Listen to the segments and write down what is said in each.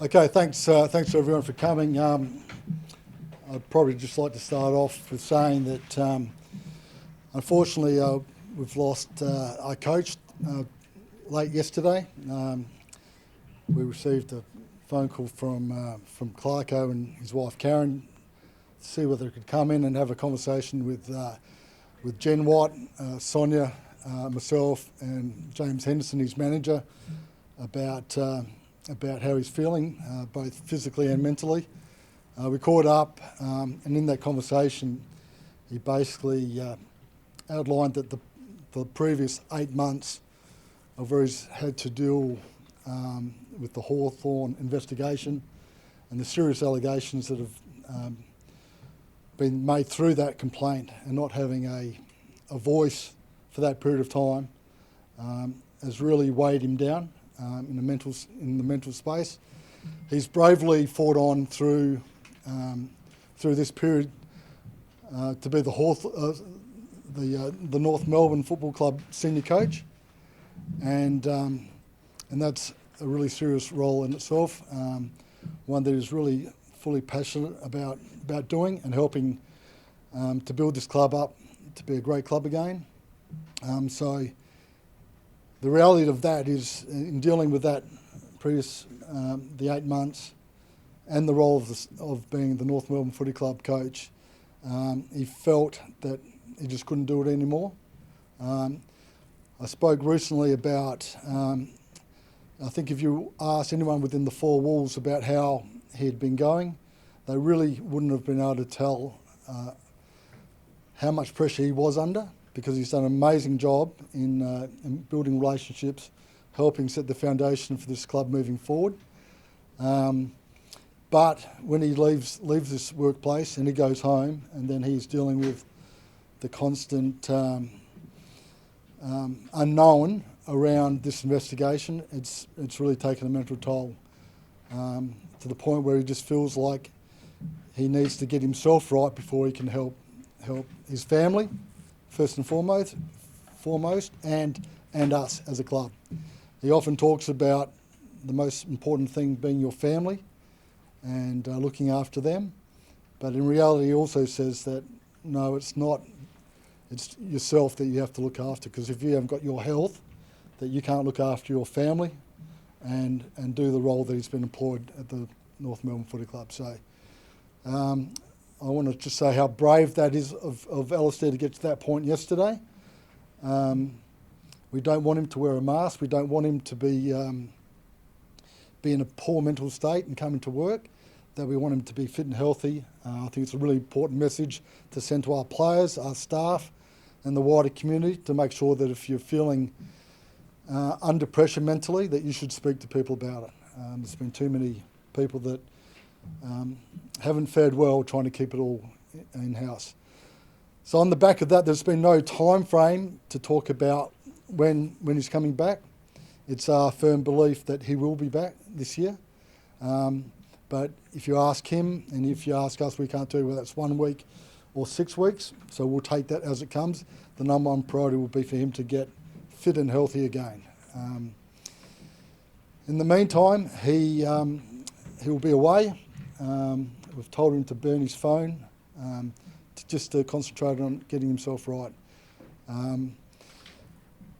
Okay, thanks to everyone for coming. I'd probably just like to start off with saying that unfortunately we've lost our coach late yesterday. We received a phone call from Clarko and his wife Karen to see whether he could come in and have a conversation with Jen Watt, Sonia, myself and James Henderson, his manager, about how he's feeling, both physically and mentally. We caught up, and in that conversation, he basically outlined that the previous 8 months of where he's had to deal with the Hawthorn investigation and the serious allegations that have been made through that complaint, and not having a voice for that period of time has really weighed him down in the mental space. He's bravely fought on through this period to be the North Melbourne Football Club senior coach, and that's a really serious role in itself, one that he's really fully passionate about doing and helping to build this club up to be a great club again. So the reality of that is, in dealing with that previous the 8 months and the role of being the North Melbourne Footy Club coach, he felt that he just couldn't do it anymore. I spoke recently about, I think if you asked anyone within the four walls about how he had been going, they really wouldn't have been able to tell how much pressure he was under, because he's done an amazing job in building relationships, helping set the foundation for this club moving forward. But when he leaves this workplace and he goes home, and then he's dealing with the constant unknown around this investigation, it's really taken a mental toll, to the point where he just feels like he needs to get himself right before he can help his family, first and foremost, and us as a club. He often talks about the most important thing being your family and looking after them, but in reality he also says that no, it's not. It's yourself that you have to look after, because if you haven't got your health, that you can't look after your family and do the role that he's been employed at the North Melbourne Footy Club. So I want to just say how brave that is of Alastair to get to that point yesterday. We don't want him to wear a mask. We don't want him to be in a poor mental state and coming to work. That we want him to be fit and healthy. I think it's a really important message to send to our players, our staff, and the wider community, to make sure that if you're feeling under pressure mentally, that you should speak to people about it. There's been too many people that haven't fared well trying to keep it all in-house. So on the back of that, there's been no time frame to talk about when he's coming back. It's our firm belief that he will be back this year. But if you ask him and if you ask us, we can't tell you whether it's 1 week or 6 weeks. So we'll take that as it comes. The number one priority will be for him to get fit and healthy again. In the meantime, he will be away. We've told him to burn his phone, to concentrate on getting himself right.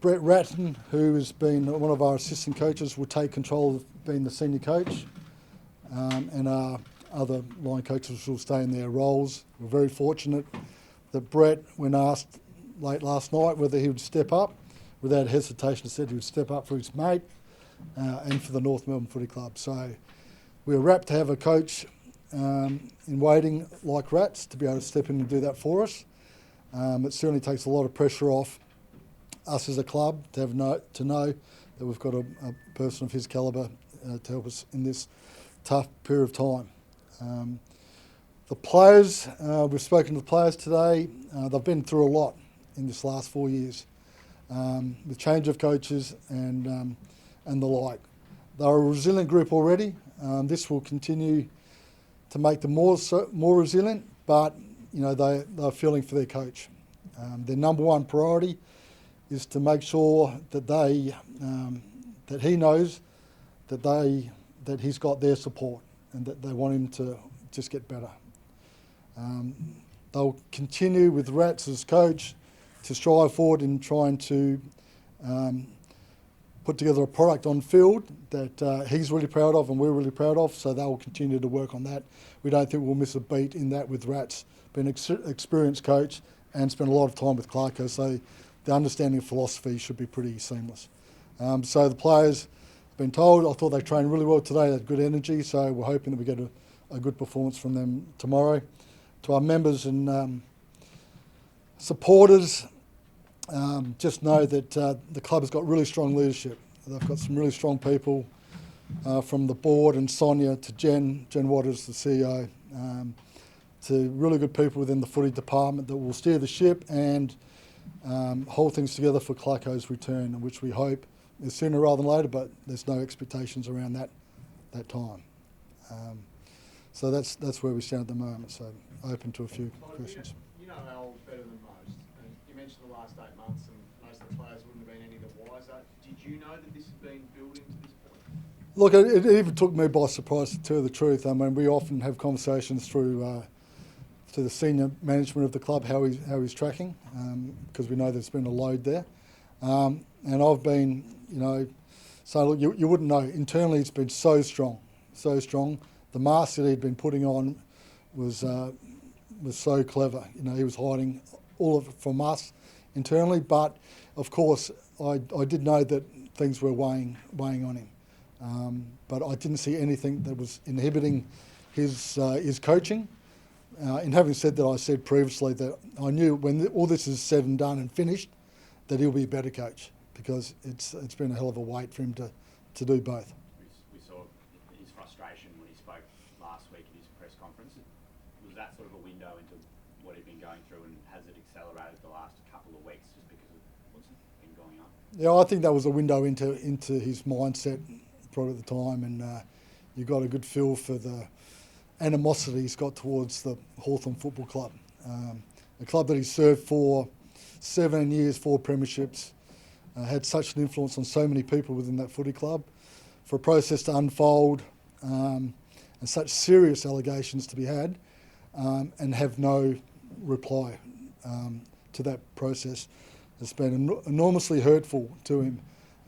Brett Ratten, who has been one of our assistant coaches, will take control of being the senior coach, and our other line coaches will stay in their roles. We're very fortunate that Brett, when asked late last night whether he would step up, without hesitation said he would step up for his mate and for the North Melbourne Footy Club. So we're rapt to have a coach in waiting like Rats to be able to step in and do that for us. It certainly takes a lot of pressure off us as a club to know that we've got a person of his calibre to help us in this tough period of time. The players, we've spoken to the players today. They've been through a lot in this last 4 years, with change of coaches and the like. They're a resilient group already. This will continue to make them more resilient, but they're feeling for their coach. Their number one priority is to make sure that that he knows that that he's got their support and that they want him to just get better. They'll continue with Rats as coach to strive forward in trying to put together a product on field that he's really proud of and we're really proud of, so they'll continue to work on that. We don't think we'll miss a beat in that with Rats, being an experienced coach and spent a lot of time with Clarko, so the understanding of philosophy should be pretty seamless. So the players have been told, I thought they trained really well today, they had good energy, so we're hoping that we get a good performance from them tomorrow. To our members and supporters, just know that the club has got really strong leadership. They've got some really strong people from the board and Sonia to Jen Waters, the CEO, to really good people within the footy department that will steer the ship and hold things together for Clarko's return, which we hope is sooner rather than later, but there's no expectations around that time. So that's where we stand at the moment, so open to a few questions. You know Al better than most, and you mentioned the last 8 months and most of the players wouldn't have been any the wiser. Did you know that this had been building to this point? Look, it even took me by surprise, to tell the truth. I mean, we often have conversations through to the senior management of the club how he's tracking, because we know there's been a load there. And I've been, so look, you wouldn't know. Internally, it's been so strong. The mask that he'd been putting on was so clever. He was hiding all of it from us internally, but of course, I did know that things were weighing on him. But I didn't see anything that was inhibiting his coaching. And having said that, I said previously that I knew when all this is said and done and finished, that he'll be a better coach, because it's been a hell of a weight for him to do both. We saw his frustration when he spoke last week at his press conference. Was that sort of a window into what he'd been going through, and has it accelerated the last couple of weeks just because of what's been going on? Yeah, I think that was a window into his mindset probably at the time, and you got a good feel for the animosity he's got towards the Hawthorn Football Club, a club that he served for 17 years, 4 premierships, had such an influence on so many people within that footy club. For a process to unfold and such serious allegations to be had and have no reply to that process has been enormously hurtful to him.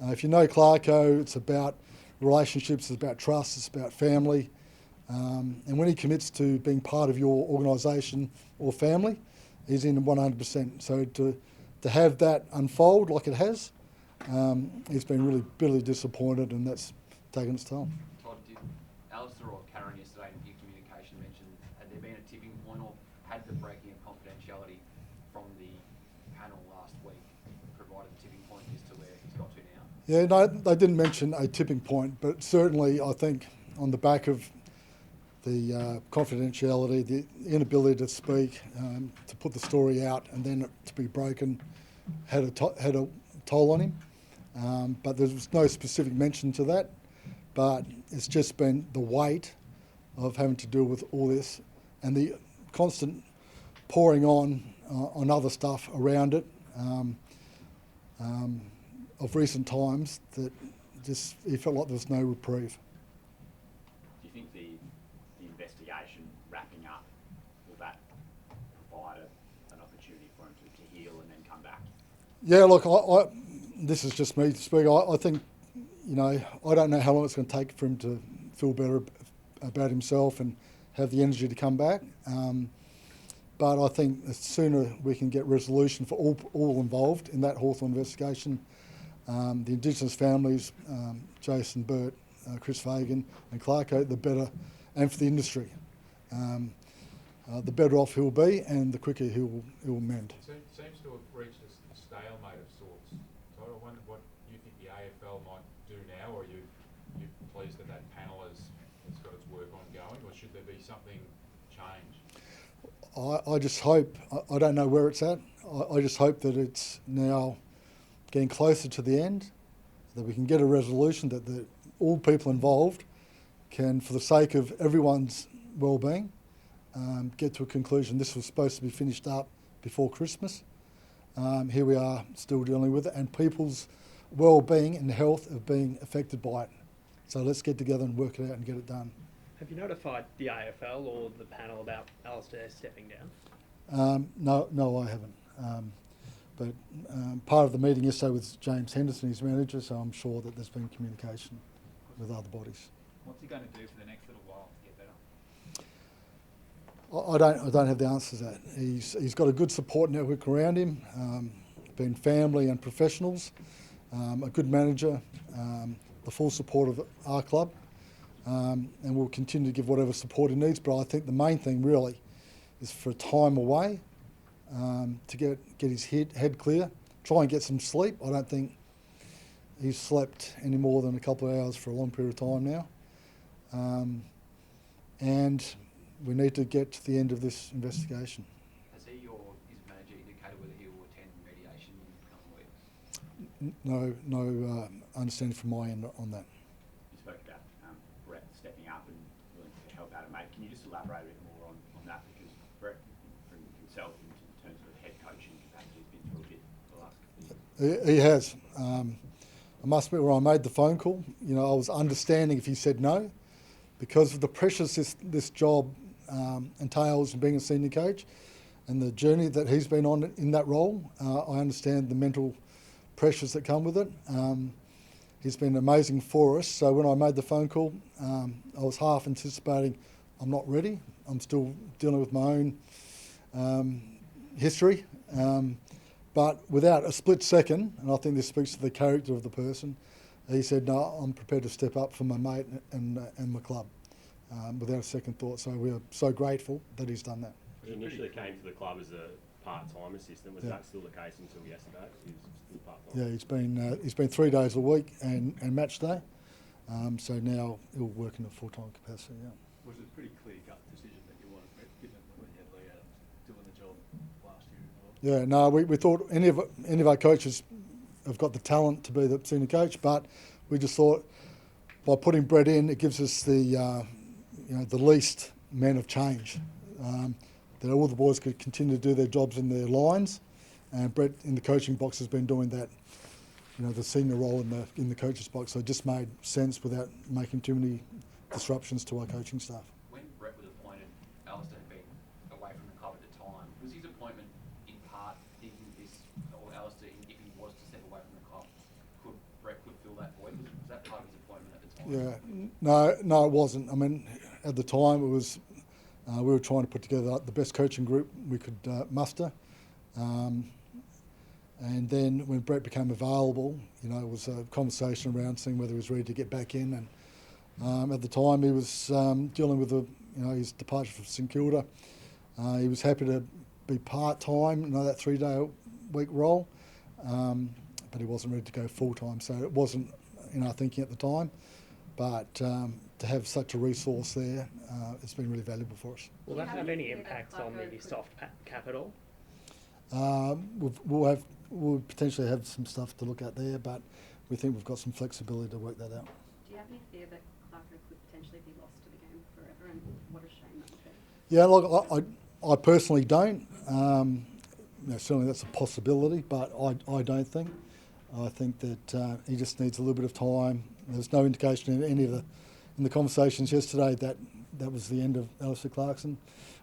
If you know Clarko, it's about relationships, it's about trust, it's about family. And when he commits to being part of your organisation or family, he's in 100%. So to have that unfold like it has, he's been really bitterly disappointed, and that's taken its toll. Todd, did Alastair or Karen yesterday in your communication mention, had there been a tipping point, or had the breaking of confidentiality from the panel last week provided a tipping point as to where he's got to now? Yeah, no, they didn't mention a tipping point, but certainly I think on the back of the confidentiality, the inability to speak, to put the story out and then to be broken, had a toll on him. But there was no specific mention to that. But it's just been the weight of having to deal with all this and the constant pouring on other stuff around it of recent times that just he felt like there was no reprieve. Do you think the investigation wrapping up, will that provide an opportunity for him to heal and then come back? Yeah, look, I this is just me to speak. I think, I don't know how long it's going to take for him to feel better about himself and have the energy to come back. But I think the sooner we can get resolution for all involved in that Hawthorn investigation, the Indigenous families, Jason Burt, Chris Fagan and Clarko, the better, and for the industry. The better off he'll be and the quicker he'll mend. Seems to have reached a stalemate of sorts. So I wonder what you think the AFL might do now, or are you pleased that panel has got its work ongoing, or should there be something change? I just hope, I don't know where it's at, I just hope that it's now getting closer to the end, that we can get a resolution that all people involved can, for the sake of everyone's well-being, get to a conclusion. This was supposed to be finished up before Christmas. Here we are still dealing with it, and people's well-being and health are being affected by it. So let's get together and work it out and get it done. Have you notified the AFL or the panel about Alastair stepping down? No, I haven't. But part of the meeting yesterday was James Henderson, his manager, so I'm sure that there's been communication with other bodies. What's he going to do for the next little while to get better? I don't have the answer to that. He's got a good support network around him, been family and professionals, a good manager, the full support of our club, and we'll continue to give whatever support he needs. But I think the main thing really is for time away, to get his head clear, try and get some sleep. I don't think he's slept any more than a couple of hours for a long period of time now, and we need to get to the end of this investigation. Has he or his manager indicated whether he will attend mediation in the coming weeks? No understanding from my end on that. You spoke about Brett stepping up and willing to help out a mate. Can you just elaborate a bit more on that? Because Brett, from himself, in terms of head coaching capacity, has been through a bit the last couple of years. He has. I must admit, when I made the phone call, I was understanding if he said no, because of the pressures this job entails in being a senior coach and the journey that he's been on in that role. I understand the mental pressures that come with it. He's been amazing for us. So when I made the phone call, I was half anticipating I'm not ready. I'm still dealing with my own history. But without a split second, and I think this speaks to the character of the person, he said, no, I'm prepared to step up for my mate and my club, without a second thought. So we are so grateful that he's done that. He initially came to the club as a part-time assistant. Was that still the case until yesterday? He was still part-time? Yeah, he's been 3 days a week and match day. So now he'll work in a full-time capacity, yeah. Was it a pretty clear-cut decision that you wanted Brett, given when you had Lee Adams doing the job last year as well? Yeah, no, we thought any of our coaches have got the talent to be the senior coach, but we just thought by putting Brett in, it gives us the least amount of change. That all the boys could continue to do their jobs in their lines, and Brett in the coaching box has been doing that, the senior role in the coach's box. So it just made sense without making too many disruptions to our coaching staff. When Brett was appointed, Alastair had been away from the club at the time. Was his appointment in part thinking this, or Alastair, if he was to step away from the club, Brett could fill that void? Was that part of his appointment at the time? Yeah, no, it wasn't. I mean, at the time it was. We were trying to put together the best coaching group we could muster. And then when Brett became available, it was a conversation around seeing whether he was ready to get back in. And at the time he was dealing with his departure from St Kilda. He was happy to be part-time, that 3-day-a-week role, but he wasn't ready to go full-time. So it wasn't in our thinking at the time. But to have such a resource there, it's been really valuable for us. Will that have any impact on the soft capital? We'll potentially have some stuff to look at there, but we think we've got some flexibility to work that out. Do you have any fear that Clarko could potentially be lost to the game forever, and what a shame that would be? Yeah, look, I personally don't. Certainly that's a possibility, but I don't think. I think that he just needs a little bit of time. There's no indication in the conversations yesterday that was the end of Alastair Clarkson.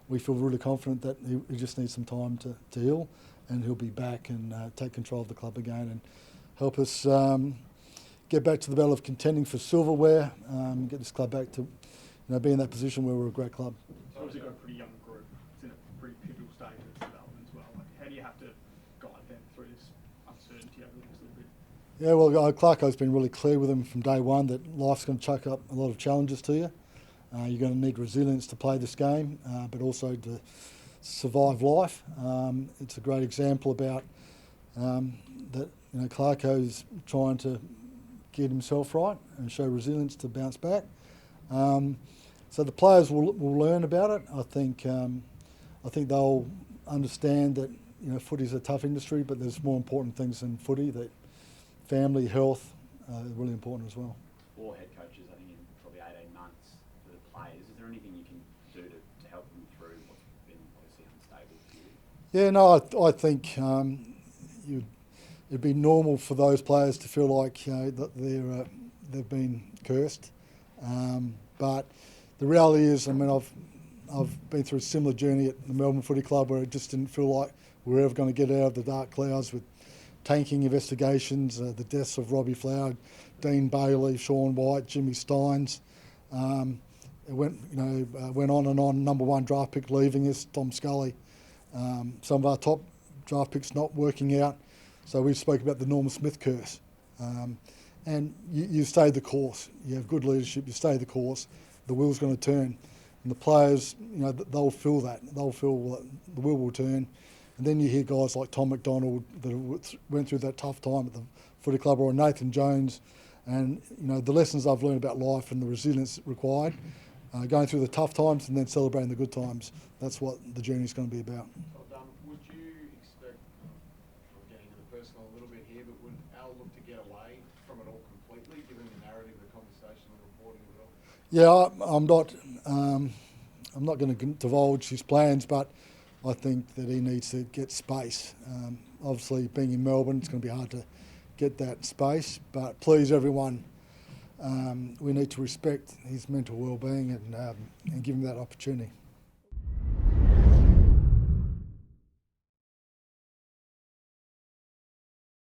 We feel really confident that he just needs some time to heal, and he'll be back and take control of the club again and help us get back to the battle of contending for silverware, get this club back to be in that position where we're a great club. It's obviously got a pretty young group. It's in a pretty pivotal stage of its development as well. How do you have to guide them through this uncertainty over the next little bit? Yeah, well, Clarko's been really clear with them from day one that life's going to chuck up a lot of challenges to you. You're going to need resilience to play this game, but also to survive life. It's a great example about that. Clarko's trying to get himself right and show resilience to bounce back. So the players will learn about it. I think they'll understand that footy's a tough industry, but there's more important things than footy. That family, health, are really important as well. 4 head coaches, I think, in probably 18 months for the players. Is there anything you can do to help them through what's been obviously unstable for you? Yeah, no, I think it'd be normal for those players to feel like that they've been cursed. But the reality is, I mean, I've been through a similar journey at the Melbourne Footy Club where it just didn't feel like we were ever going to get out of the dark clouds with tanking investigations, the deaths of Robbie Flower, Dean Bailey, Sean White, Jimmy Steins. It went on and on. Number one draft pick leaving us, Tom Scully. Some of our top draft picks not working out. So we spoke about the Norman Smith curse. And you stay the course. You have good leadership. You stay the course. The wheel's going to turn, and the players, they'll feel that. They'll feel that the wheel will turn. And then you hear guys like Tom McDonald that went through that tough time at the footy club, or Nathan Jones, and the lessons I've learned about life and the resilience required, going through the tough times and then celebrating the good times. That's what the journey's going to be about. Would you expect, I'm getting into the personal a little bit here, but would Al look to get away from it all completely, given the narrative, the conversation, the reporting of it all? Yeah, I'm not going to divulge his plans, but I think that he needs to get space. Obviously, being in Melbourne, it's going to be hard to get that space, but please, everyone, we need to respect his mental well-being and give him that opportunity.